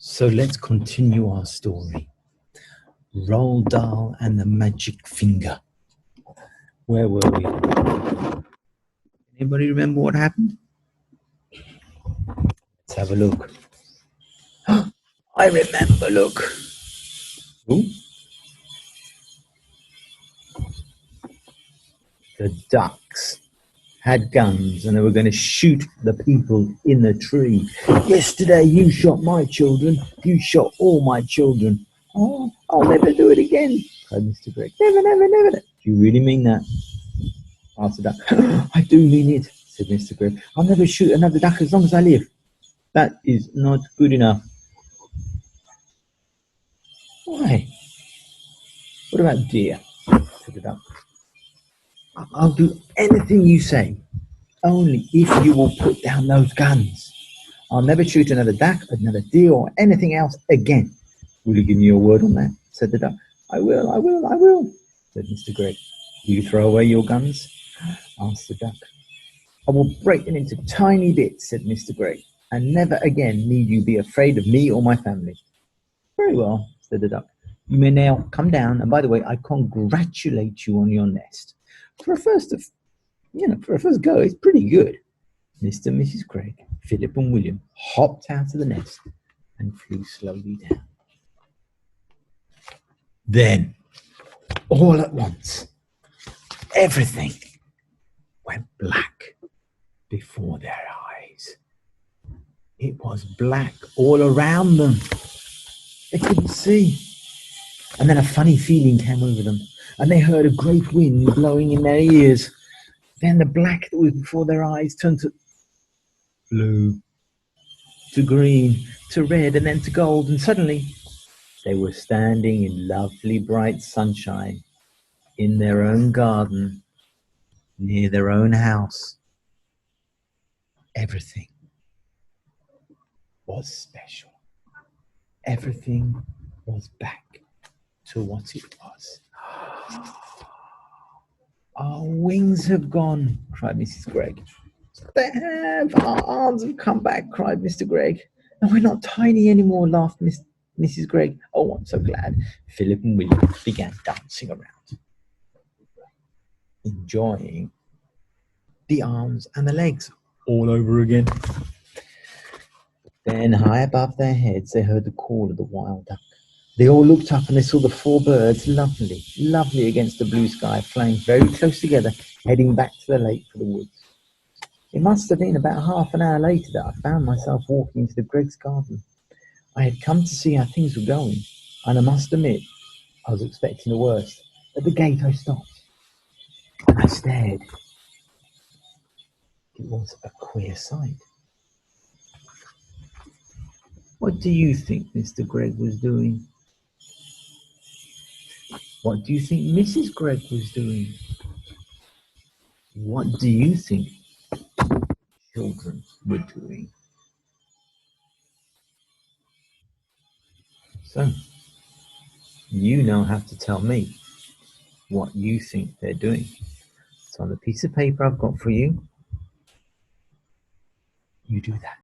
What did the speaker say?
So let's continue our story. Roald Dahl and the Magic Finger. Where were we? Anybody remember what happened? Let's have a look. I remember, look. Ooh. The ducks had guns and they were going to shoot the people in the tree. Yesterday you shot my children. You shot all my children. Oh, I'll never do it again, cried Mr. Greg. Never, never, never. Do you really mean that? Asked the duck. I do mean it, said Mr. Greg. I'll never shoot another duck as long as I live. That is not good enough. Why? What about deer? Said the duck. I'll do anything you say, only if you will put down those guns. I'll never shoot another duck, another deer, or anything else again. Will you give me your word on that? Said the duck. I will, I will, I will, said Mr. Greg. Will you throw away your guns? Asked the duck. I will break them into tiny bits, said Mr. Greg, and never again need you be afraid of me or my family. Very well, said the duck. You may now come down, and by the way, I congratulate you on your nest. For a first go, it's pretty good. Mr. and Mrs. Greg, Philip and William hopped out of the nest and flew slowly down. Then, all at once, everything went black before their eyes. It was black all around them. They couldn't see. And then a funny feeling came over them, and they heard a great wind blowing in their ears. Then the black that was before their eyes turned to blue, to green, to red, and then to gold, and suddenly they were standing in lovely bright sunshine in their own garden, near their own house. Everything was special. Everything was back to what it was. Our wings have gone, cried Mrs. Greg. They have. Our arms have come back, cried Mr. Greg. And we're not tiny anymore, laughed Mrs. Greg. Oh, I'm so glad. Philip and William began dancing around, enjoying the arms and the legs all over again. Then, high above their heads, they heard the call of the wild duck. They all looked up and they saw the four birds, lovely, lovely against the blue sky, flying very close together, heading back to the lake for the woods. It must have been about half an hour later that I found myself walking into the Greg's garden. I had come to see how things were going, and I must admit, I was expecting the worst. At the gate I stopped, and I stared. It was a queer sight. What do you think Mr. Greg was doing? What do you think Mrs. Greg was doing? What do you think children were doing? So, you now have to tell me what you think they're doing. So on the piece of paper I've got for you, you do that.